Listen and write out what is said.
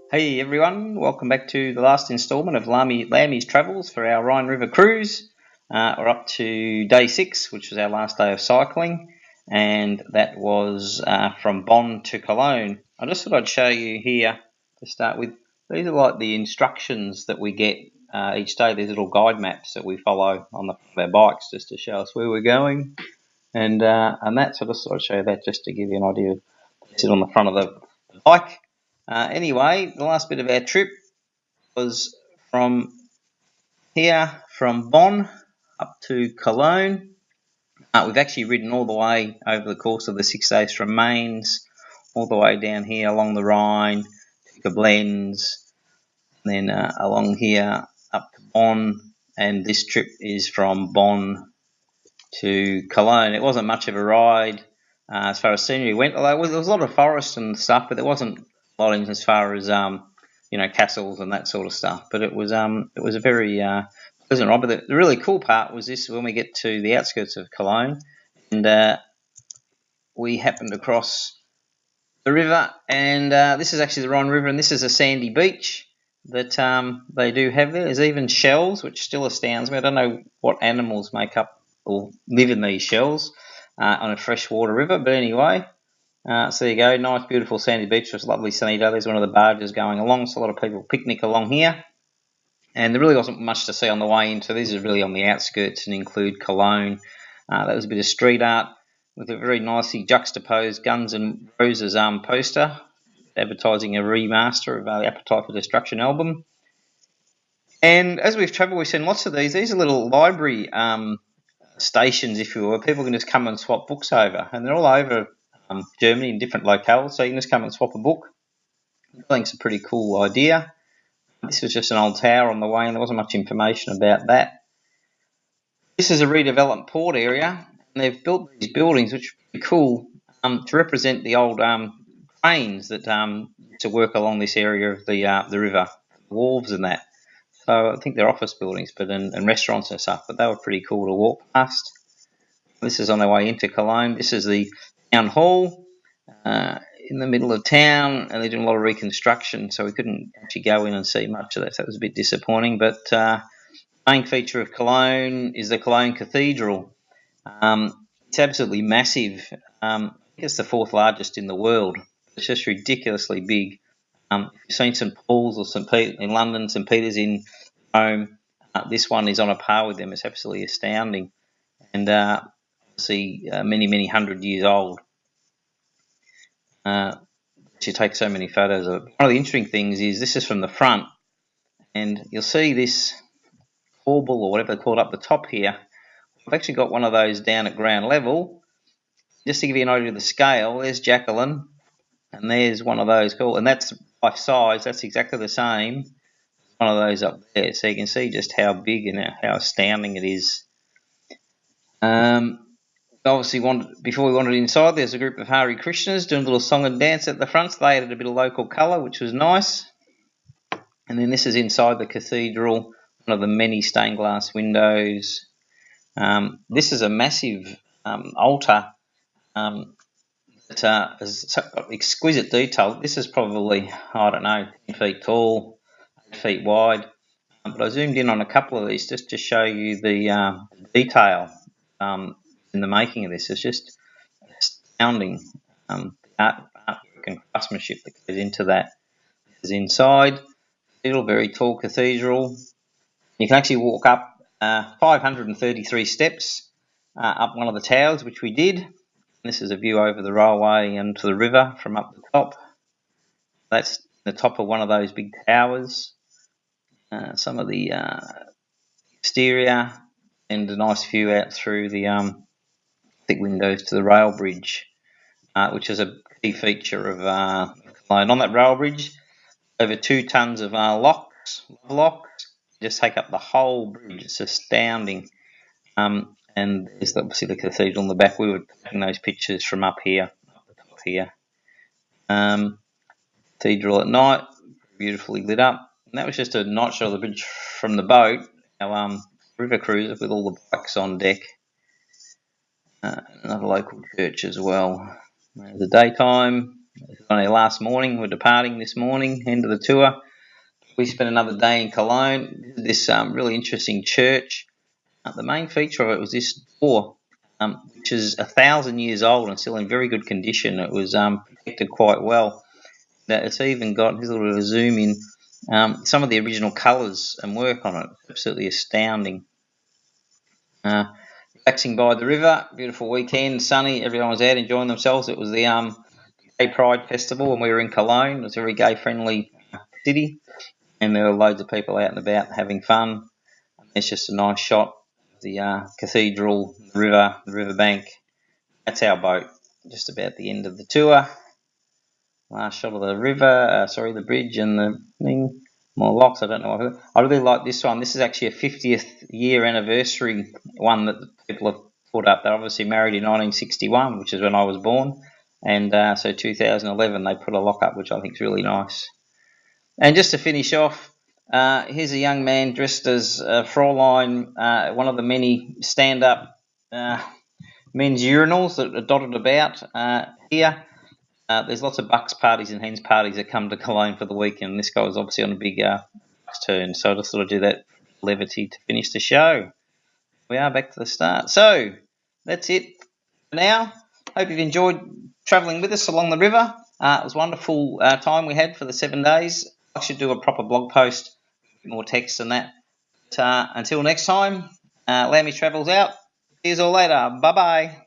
Hey everyone, welcome back to the last instalment of Lammy's Travels for our Rhine River cruise. We're up to day 6, which was our last day of cycling, and that was from Bonn to Cologne. I just thought I'd show you here to start with. These are like the instructions that we get each day, these little guide maps that we follow on the front of our bikes just to show us where we're going. And that, so I just thought I'd show you that just to give you an idea of sit on the front of the bike. Anyway, the last bit of our trip was from here, from Bonn up to Cologne. We've actually ridden all the way over the course of the 6 days from Mainz, all the way down here along the Rhine to Koblenz, and then along here up to Bonn. And this trip is from Bonn to Cologne. It wasn't much of a ride as far as scenery went, although there was a lot of forest and stuff, but there wasn't a lot as far as castles and that sort of stuff. But it was a very pleasant ride. But the really cool part was this: when we get to the outskirts of Cologne, and we happened to cross the river, and this is actually the Rhine River, and this is a sandy beach that they do have there. There's even shells, which still astounds me. I don't know what animals make up or live in these shells on a freshwater river, but anyway, so there you go, nice beautiful sandy beach. It's a lovely sunny day. There's one of the barges going along, so a lot of people picnic along here, and there really wasn't much to see on the way into. These are really on the outskirts and include Cologne. That was a bit of street art with a very nicely juxtaposed Guns N' Roses poster advertising a remaster of the Appetite for Destruction album. And as we've travelled, we've seen lots of these. These are little library stations, if you will, where people can just come and swap books over, and they're all over Germany in different locales, so you can just come and swap a book. I think it's a pretty cool idea. This was just an old tower on the way, and there wasn't much information about that. This is a redeveloped port area, and they've built these buildings, which are pretty cool, to represent the old cranes that to work along this area of the river, the wharves and that. So I think they're office buildings, and restaurants and stuff, but they were pretty cool to walk past. This is on their way into Cologne. This is the town hall in the middle of town, and they're doing a lot of reconstruction, so we couldn't actually go in and see much of that. So that was a bit disappointing, but the main feature of Cologne is the Cologne Cathedral. It's absolutely massive. I think it's the 4th largest in the world. It's just ridiculously big. If you've seen St Paul's or St Peter in London, St Peter's in Rome, this one is on a par with them. It's absolutely astounding, and obviously many hundred years old. You take so many photos of it. One of the interesting things is this is from the front, and you'll see this corbel or whatever they're called up the top here. I've actually got one of those down at ground level. Just to give you an idea of the scale, there's Jacqueline, and there's one of those cool, and that's by size. That's exactly the same as one of those up there. So you can see just how big and how astounding it is. Obviously, before we wandered inside, there's a group of Hare Krishnas doing a little song and dance at the front. So they added a bit of local colour, which was nice. And then this is inside the cathedral, one of the many stained glass windows. This is a massive altar that has got exquisite detail. This is probably, I don't know, 10 feet tall, 8 feet wide. But I zoomed in on a couple of these just to show you the detail in the making of this. It's just astounding, the artwork and craftsmanship that goes into that. This is inside. Little very tall cathedral. You can actually walk up 533 steps up one of the towers, which we did. And this is a view over the railway and to the river from up the top. That's the top of one of those big towers. Some of the exterior, and a nice view out through the thick windows to the rail bridge, which is a key feature of Cologne. On that rail bridge, over 2 tons of locks just take up the whole bridge. It's astounding. And there's obviously the cathedral in the back. We were taking those pictures from up here, up the top here. Cathedral at night, beautifully lit up. And that was just a night shot of the bridge from the boat, our river cruiser with all the bikes on deck. Another local church as well. The daytime, On our last morning, we're departing this morning, end of the tour. We spent another day in Cologne. This really interesting church. The main feature of it was this door, which is 1,000 years old and still in very good condition. It was protected quite well. It's even got, here's a little bit of a zoom in, some of the original colours and work on it. Absolutely astounding. Relaxing by the river, beautiful weekend, sunny. Everyone was out enjoying themselves. It was the Gay Pride Festival, and we were in Cologne. It was a very gay-friendly city, and there were loads of people out and about having fun. It's just a nice shot of the cathedral, the river, the riverbank. That's our boat. Just about the end of the tour. Last shot of the river, the bridge and the thing. More locks, I don't know. I really like this one. This is actually a 50th year anniversary one that the people have put up. They're obviously married in 1961, which is when I was born. And so 2011, they put a lock up, which I think is really nice. And just to finish off, here's a young man dressed as Fraulein, one of the many stand-up men's urinals that are dotted about here. There's lots of bucks parties and hens parties that come to Cologne for the weekend. This guy was obviously on a big bucks turn, so I just thought I'd do that levity to finish the show. We are back to the start. So that's it for now. Hope you've enjoyed travelling with us along the river. It was a wonderful time we had for the 7 days. I should do a proper blog post, a bit more text than that. But, until next time, Lammy Travels out. See you all later. Bye-bye.